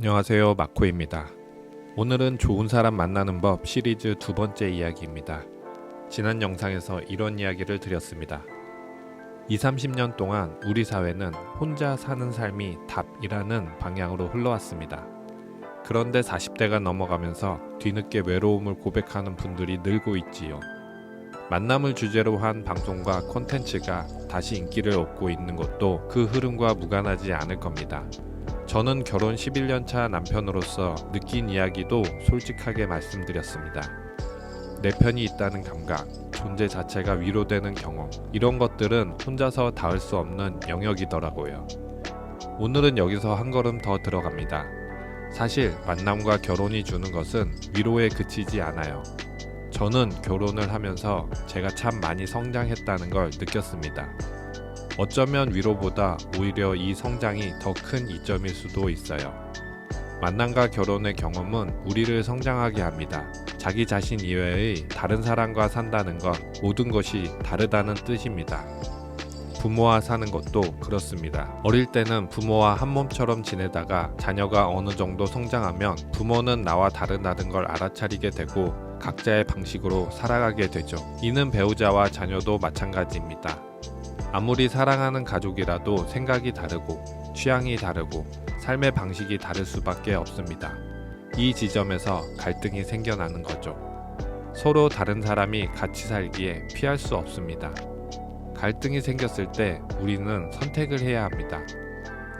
안녕하세요, 마코입니다. 오늘은 좋은 사람 만나는 법 시리즈 두 번째 이야기입니다. 지난 영상에서 이런 이야기를 드렸습니다. 20, 30년 동안 우리 사회는 혼자 사는 삶이 답이라는 방향으로 흘러왔습니다. 그런데 40대가 넘어가면서 뒤늦게 외로움을 고백하는 분들이 늘고 있지요. 만남을 주제로 한 방송과 콘텐츠가 다시 인기를 얻고 있는 것도 그 흐름과 무관하지 않을 겁니다. 저는 결혼 11년 차 남편으로서 느낀 이야기도 솔직하게 말씀드렸습니다. 내 편이 있다는 감각, 존재 자체가 위로되는 경험, 이런 것들은 혼자서 닿을 수 없는 영역이더라고요. 오늘은 여기서 한 걸음 더 들어갑니다. 사실 만남과 결혼이 주는 것은 위로에 그치지 않아요. 저는 결혼을 하면서 제가 참 많이 성장했다는 걸 느꼈습니다. 어쩌면 위로보다 오히려 이 성장이 더 큰 이점일 수도 있어요. 만남과 결혼의 경험은 우리를 성장하게 합니다. 자기 자신 이외의 다른 사람과 산다는 건 모든 것이 다르다는 뜻입니다. 부모와 사는 것도 그렇습니다. 어릴 때는 부모와 한 몸처럼 지내다가 자녀가 어느 정도 성장하면 부모는 나와 다르다는 걸 알아차리게 되고 각자의 방식으로 살아가게 되죠. 이는 배우자와 자녀도 마찬가지입니다. 아무리 사랑하는 가족이라도 생각이 다르고 취향이 다르고 삶의 방식이 다를 수밖에 없습니다. 이 지점에서 갈등이 생겨나는 거죠. 서로 다른 사람이 같이 살기에 피할 수 없습니다. 갈등이 생겼을 때 우리는 선택을 해야 합니다.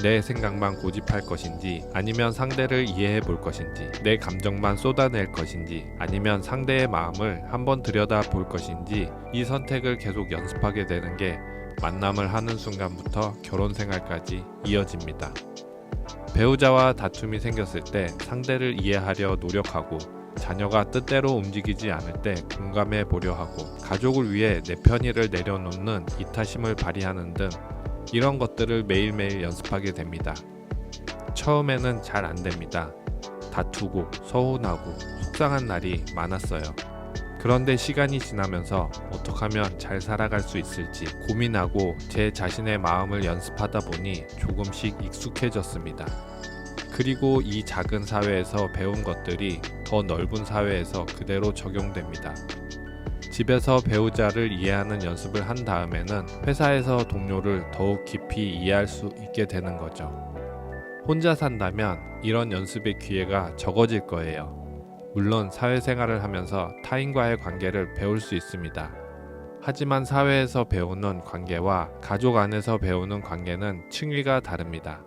내 생각만 고집할 것인지 아니면 상대를 이해해 볼 것인지, 내 감정만 쏟아낼 것인지 아니면 상대의 마음을 한번 들여다 볼 것인지, 이 선택을 계속 연습하게 되는 게 만남을 하는 순간부터 결혼 생활까지 이어집니다. 배우자와 다툼이 생겼을 때 상대를 이해하려 노력하고, 자녀가 뜻대로 움직이지 않을 때 공감해 보려 하고, 가족을 위해 내 편의를 내려놓는 이타심을 발휘하는 등 이런 것들을 매일매일 연습하게 됩니다. 처음에는 잘 안 됩니다. 다투고 서운하고 속상한 날이 많았어요. 그런데 시간이 지나면서 어떻게 하면 잘 살아갈 수 있을지 고민하고 제 자신의 마음을 연습하다 보니 조금씩 익숙해졌습니다. 그리고 이 작은 사회에서 배운 것들이 더 넓은 사회에서 그대로 적용됩니다. 집에서 배우자를 이해하는 연습을 한 다음에는 회사에서 동료를 더욱 깊이 이해할 수 있게 되는 거죠. 혼자 산다면 이런 연습의 기회가 적어질 거예요. 물론 사회생활을 하면서 타인과의 관계를 배울 수 있습니다. 하지만 사회에서 배우는 관계와 가족 안에서 배우는 관계는 층위가 다릅니다.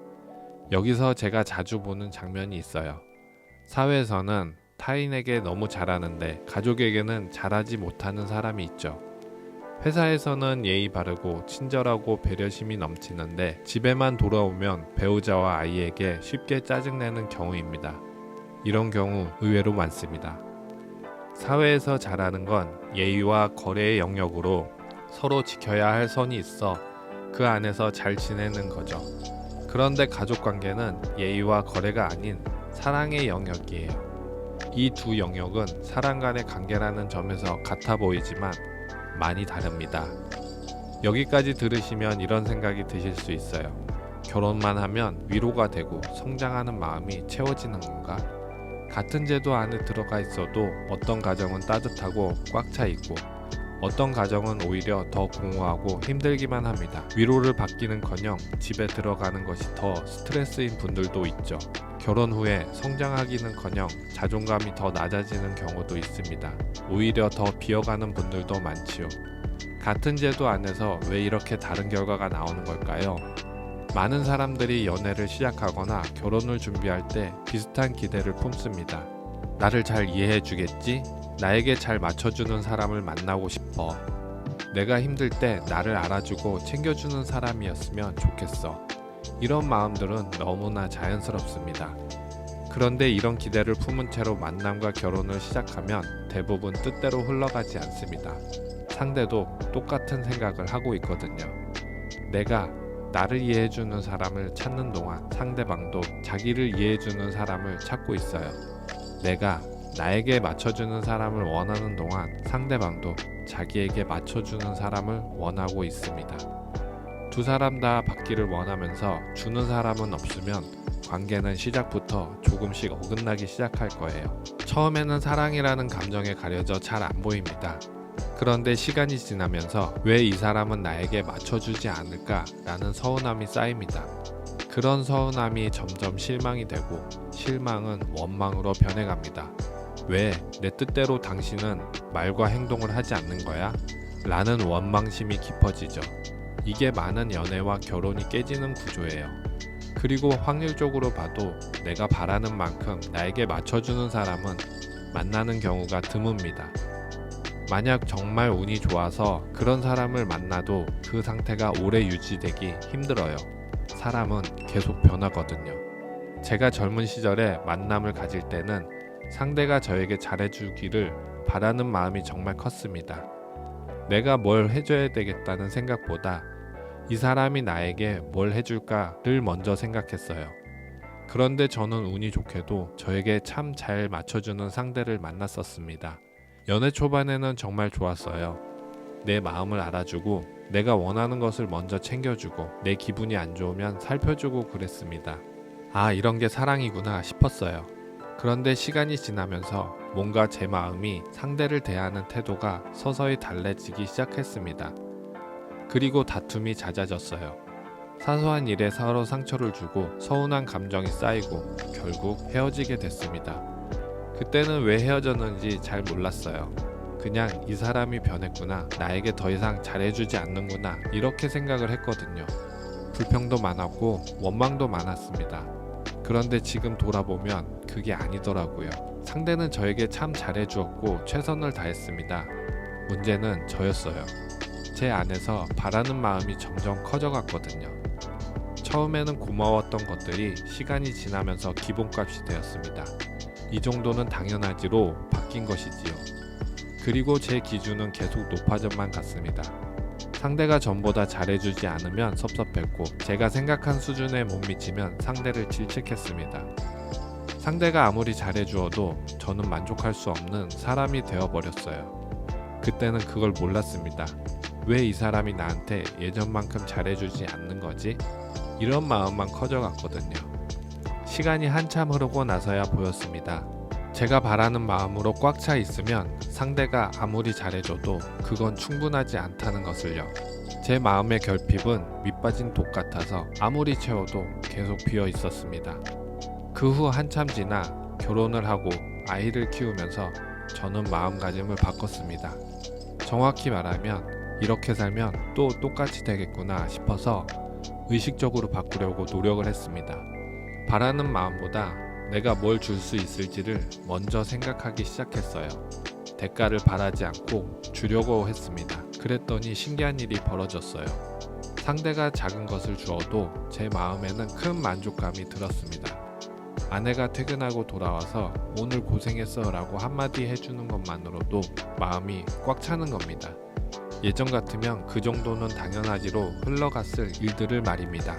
여기서 제가 자주 보는 장면이 있어요. 사회에서는 타인에게 너무 잘하는데 가족에게는 잘하지 못하는 사람이 있죠. 회사에서는 예의 바르고 친절하고 배려심이 넘치는데 집에만 돌아오면 배우자와 아이에게 쉽게 짜증내는 경우입니다. 이런 경우 의외로 많습니다. 사회에서 잘하는 건 예의와 거래의 영역으로 서로 지켜야 할 선이 있어 그 안에서 잘 지내는 거죠. 그런데 가족 관계는 예의와 거래가 아닌 사랑의 영역이에요. 이 두 영역은 사람 간의 관계라는 점에서 같아 보이지만 많이 다릅니다. 여기까지 들으시면 이런 생각이 드실 수 있어요. 결혼만 하면 위로가 되고 성장하는 마음이 채워지는 건가? 같은 제도 안에 들어가 있어도 어떤 가정은 따뜻하고 꽉 차 있고 어떤 가정은 오히려 더 공허하고 힘들기만 합니다. 위로를 받기는커녕 집에 들어가는 것이 더 스트레스인 분들도 있죠. 결혼 후에 성장하기는커녕 자존감이 더 낮아지는 경우도 있습니다. 오히려 더 비어가는 분들도 많지요. 같은 제도 안에서 왜 이렇게 다른 결과가 나오는 걸까요? 많은 사람들이 연애를 시작하거나 결혼을 준비할 때 비슷한 기대를 품습니다. 나를 잘 이해해 주겠지? 나에게 잘 맞춰주는 사람을 만나고 싶어. 내가 힘들 때 나를 알아주고 챙겨주는 사람이었으면 좋겠어. 이런 마음들은 너무나 자연스럽습니다. 그런데 이런 기대를 품은 채로 만남과 결혼을 시작하면 대부분 뜻대로 흘러가지 않습니다. 상대도 똑같은 생각을 하고 있거든요. 내가 나를 이해해주는 사람을 찾는 동안 상대방도 자기를 이해해주는 사람을 찾고 있어요. 내가 나에게 맞춰주는 사람을 원하는 동안 상대방도 자기에게 맞춰주는 사람을 원하고 있습니다. 두 사람 다 받기를 원하면서 주는 사람은 없으면 관계는 시작부터 조금씩 어긋나기 시작할 거예요. 처음에는 사랑이라는 감정에 가려져 잘 안 보입니다. 그런데 시간이 지나면서 왜 이 사람은 나에게 맞춰주지 않을까 라는 서운함이 쌓입니다. 그런 서운함이 점점 실망이 되고 실망은 원망으로 변해갑니다. 왜 내 뜻대로 당신은 말과 행동을 하지 않는 거야? 라는 원망심이 깊어지죠. 이게 많은 연애와 결혼이 깨지는 구조예요. 그리고 확률적으로 봐도 내가 바라는 만큼 나에게 맞춰주는 사람은 만나는 경우가 드뭅니다. 만약 정말 운이 좋아서 그런 사람을 만나도 그 상태가 오래 유지되기 힘들어요. 사람은 계속 변하거든요. 제가 젊은 시절에 만남을 가질 때는 상대가 저에게 잘해주기를 바라는 마음이 정말 컸습니다. 내가 뭘 해줘야 되겠다는 생각보다 이 사람이 나에게 뭘 해줄까를 먼저 생각했어요. 그런데 저는 운이 좋게도 저에게 참 잘 맞춰주는 상대를 만났었습니다. 연애 초반에는 정말 좋았어요. 내 마음을 알아주고 내가 원하는 것을 먼저 챙겨주고 내 기분이 안 좋으면 살펴주고 그랬습니다. 아, 이런 게 사랑이구나 싶었어요. 그런데 시간이 지나면서 뭔가 제 마음이 상대를 대하는 태도가 서서히 달라지기 시작했습니다. 그리고 다툼이 잦아졌어요. 사소한 일에 서로 상처를 주고 서운한 감정이 쌓이고 결국 헤어지게 됐습니다. 그때는 왜 헤어졌는지 잘 몰랐어요. 그냥 이 사람이 변했구나, 나에게 더 이상 잘해주지 않는구나 이렇게 생각을 했거든요. 불평도 많았고 원망도 많았습니다. 그런데 지금 돌아보면 그게 아니더라고요. 상대는 저에게 참 잘해주었고 최선을 다했습니다. 문제는 저였어요. 제 안에서 바라는 마음이 점점 커져갔거든요. 처음에는 고마웠던 것들이 시간이 지나면서 기본값이 되었습니다. 이 정도는 당연하지로 바뀐 것이지요. 그리고 제 기준은 계속 높아져만 갔습니다. 상대가 전보다 잘해주지 않으면 섭섭했고 제가 생각한 수준에 못 미치면 상대를 질책했습니다. 상대가 아무리 잘해주어도 저는 만족할 수 없는 사람이 되어버렸어요. 그때는 그걸 몰랐습니다. 왜 이 사람이 나한테 예전만큼 잘해주지 않는 거지? 이런 마음만 커져갔거든요. 시간이 한참 흐르고 나서야 보였습니다. 제가 바라는 마음으로 꽉 차 있으면 상대가 아무리 잘해줘도 그건 충분하지 않다는 것을요. 제 마음의 결핍은 밑빠진 독 같아서 아무리 채워도 계속 비어 있었습니다. 그 후 한참 지나 결혼을 하고 아이를 키우면서 저는 마음가짐을 바꿨습니다. 정확히 말하면 이렇게 살면 또 똑같이 되겠구나 싶어서 의식적으로 바꾸려고 노력을 했습니다. 바라는 마음보다 내가 뭘 줄 수 있을지를 먼저 생각하기 시작했어요. 대가를 바라지 않고 주려고 했습니다. 그랬더니 신기한 일이 벌어졌어요. 상대가 작은 것을 주어도 제 마음에는 큰 만족감이 들었습니다. 아내가 퇴근하고 돌아와서 오늘 고생했어 라고 한마디 해주는 것만으로도 마음이 꽉 차는 겁니다. 예전 같으면 그 정도는 당연하지로 흘러갔을 일들을 말입니다.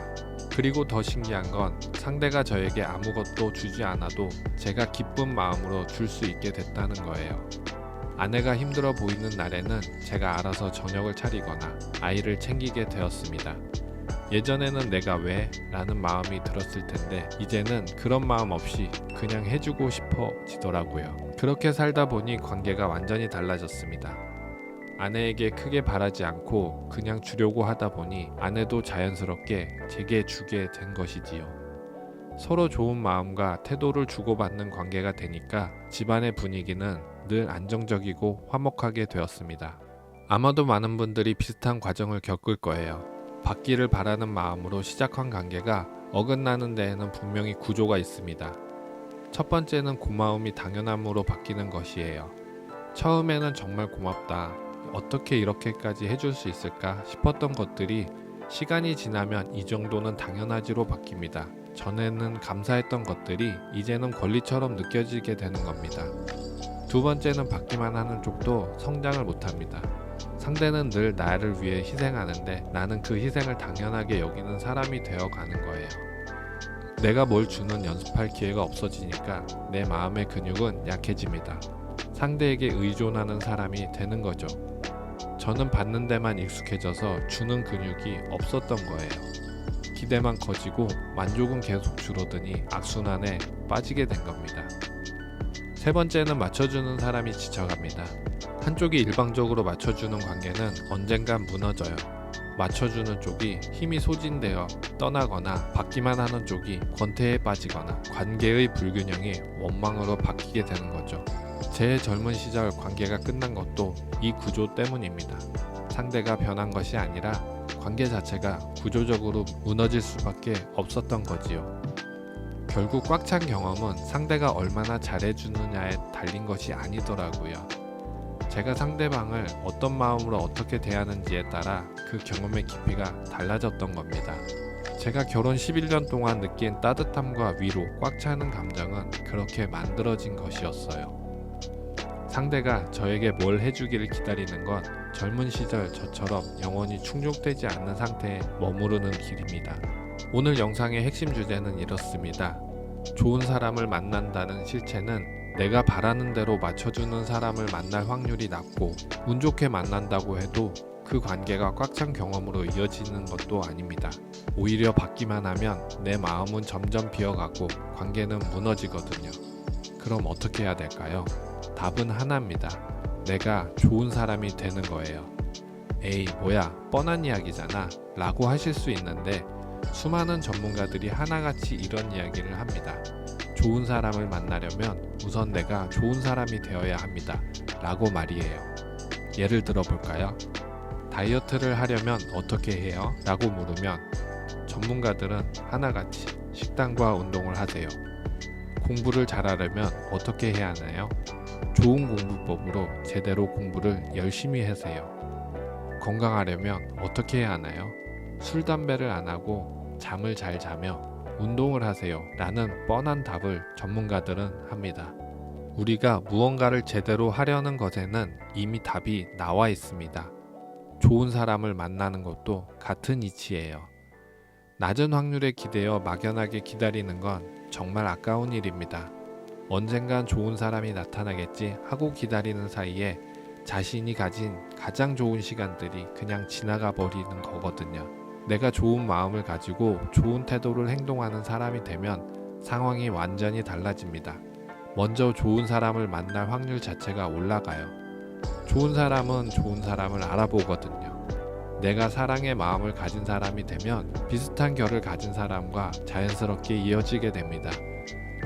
그리고 더 신기한 건 상대가 저에게 아무것도 주지 않아도 제가 기쁜 마음으로 줄 수 있게 됐다는 거예요. 아내가 힘들어 보이는 날에는 제가 알아서 저녁을 차리거나 아이를 챙기게 되었습니다. 예전에는 내가 왜? 라는 마음이 들었을 텐데 이제는 그런 마음 없이 그냥 해주고 싶어지더라고요. 그렇게 살다 보니 관계가 완전히 달라졌습니다. 아내에게 크게 바라지 않고 그냥 주려고 하다 보니 아내도 자연스럽게 제게 주게 된 것이지요. 서로 좋은 마음과 태도를 주고받는 관계가 되니까 집안의 분위기는 늘 안정적이고 화목하게 되었습니다. 아마도 많은 분들이 비슷한 과정을 겪을 거예요. 받기를 바라는 마음으로 시작한 관계가 어긋나는 데에는 분명히 구조가 있습니다. 첫 번째는 고마움이 당연함으로 바뀌는 것이에요. 처음에는 정말 고맙다, 어떻게 이렇게까지 해줄 수 있을까 싶었던 것들이 시간이 지나면 이 정도는 당연하지로 바뀝니다. 전에는 감사했던 것들이 이제는 권리처럼 느껴지게 되는 겁니다. 두 번째는 받기만 하는 쪽도 성장을 못합니다. 상대는 늘 나를 위해 희생하는데 나는 그 희생을 당연하게 여기는 사람이 되어가는 거예요. 내가 뭘 주는 연습할 기회가 없어지니까 내 마음의 근육은 약해집니다. 상대에게 의존하는 사람이 되는 거죠. 저는 받는 데만 익숙해져서 주는 근육이 없었던 거예요. 기대만 커지고 만족은 계속 줄어드니 악순환에 빠지게 된 겁니다. 세 번째는 맞춰주는 사람이 지쳐갑니다. 한쪽이 일방적으로 맞춰주는 관계는 언젠간 무너져요. 맞춰주는 쪽이 힘이 소진되어 떠나거나 받기만 하는 쪽이 권태에 빠지거나 관계의 불균형이 원망으로 바뀌게 되는 거죠. 제 젊은 시절 관계가 끝난 것도 이 구조 때문입니다. 상대가 변한 것이 아니라 관계 자체가 구조적으로 무너질 수밖에 없었던 거지요. 결국 꽉 찬 경험은 상대가 얼마나 잘해주느냐에 달린 것이 아니더라고요. 제가 상대방을 어떤 마음으로 어떻게 대하는지에 따라 그 경험의 깊이가 달라졌던 겁니다. 제가 결혼 11년 동안 느낀 따뜻함과 위로, 꽉 차는 감정은 그렇게 만들어진 것이었어요. 상대가 저에게 뭘 해주기를 기다리는 건 젊은 시절 저처럼 영원히 충족되지 않는 상태에 머무르는 길입니다. 오늘 영상의 핵심 주제는 이렇습니다. 좋은 사람을 만난다는 실체는 내가 바라는 대로 맞춰주는 사람을 만날 확률이 낮고 운 좋게 만난다고 해도 그 관계가 꽉 찬 경험으로 이어지는 것도 아닙니다. 오히려 받기만 하면 내 마음은 점점 비어가고 관계는 무너지거든요. 그럼 어떻게 해야 될까요? 답은 하나입니다. 내가 좋은 사람이 되는 거예요. 에이 뭐야 뻔한 이야기잖아 라고 하실 수 있는데 수많은 전문가들이 하나같이 이런 이야기를 합니다. 좋은 사람을 만나려면 우선 내가 좋은 사람이 되어야 합니다 라고 말이에요. 예를 들어 볼까요? 다이어트를 하려면 어떻게 해요? 라고 물으면 전문가들은 하나같이 식단과 운동을 하세요. 공부를 잘하려면 어떻게 해야 하나요? 좋은 공부법으로 제대로 공부를 열심히 하세요. 건강하려면 어떻게 해야 하나요? 술, 담배를 안 하고 잠을 잘 자며 운동을 하세요 라는 뻔한 답을 전문가들은 합니다. 우리가 무언가를 제대로 하려는 것에는 이미 답이 나와 있습니다. 좋은 사람을 만나는 것도 같은 이치예요. 낮은 확률에 기대어 막연하게 기다리는 건 정말 아까운 일입니다. 언젠간 좋은 사람이 나타나겠지 하고 기다리는 사이에 자신이 가진 가장 좋은 시간들이 그냥 지나가 버리는 거거든요. 내가 좋은 마음을 가지고 좋은 태도를 행동하는 사람이 되면 상황이 완전히 달라집니다. 먼저 좋은 사람을 만날 확률 자체가 올라가요. 좋은 사람은 좋은 사람을 알아보거든요. 내가 사랑의 마음을 가진 사람이 되면 비슷한 결을 가진 사람과 자연스럽게 이어지게 됩니다.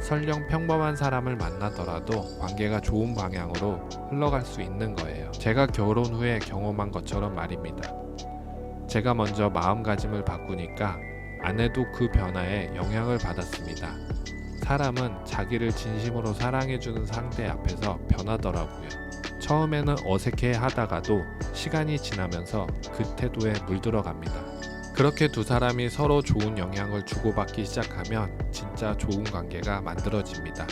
설령 평범한 사람을 만나더라도 관계가 좋은 방향으로 흘러갈 수 있는 거예요. 제가 결혼 후에 경험한 것처럼 말입니다. 제가 먼저 마음가짐을 바꾸니까 아내도 그 변화에 영향을 받았습니다. 사람은 자기를 진심으로 사랑해주는 상대 앞에서 변하더라고요. 처음에는 어색해 하다가도 시간이 지나면서 그 태도에 물들어갑니다. 그렇게 두 사람이 서로 좋은 영향을 주고받기 시작하면 진짜 좋은 관계가 만들어집니다.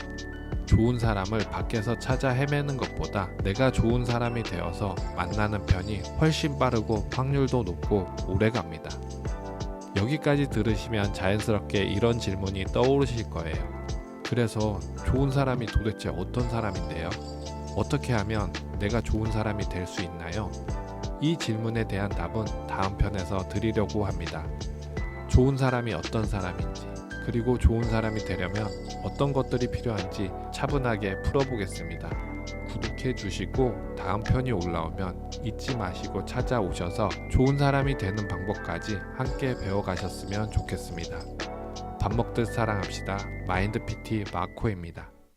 좋은 사람을 밖에서 찾아 헤매는 것보다 내가 좋은 사람이 되어서 만나는 편이 훨씬 빠르고 확률도 높고 오래갑니다. 여기까지 들으시면 자연스럽게 이런 질문이 떠오르실 거예요. 그래서 좋은 사람이 도대체 어떤 사람인데요? 어떻게 하면 내가 좋은 사람이 될 수 있나요? 이 질문에 대한 답은 다음 편에서 드리려고 합니다. 좋은 사람이 어떤 사람인지, 그리고 좋은 사람이 되려면 어떤 것들이 필요한지 차분하게 풀어보겠습니다. 구독해 주시고 다음 편이 올라오면 잊지 마시고 찾아오셔서 좋은 사람이 되는 방법까지 함께 배워가셨으면 좋겠습니다. 밥 먹듯 사랑합시다. 마인드 PT 마코입니다.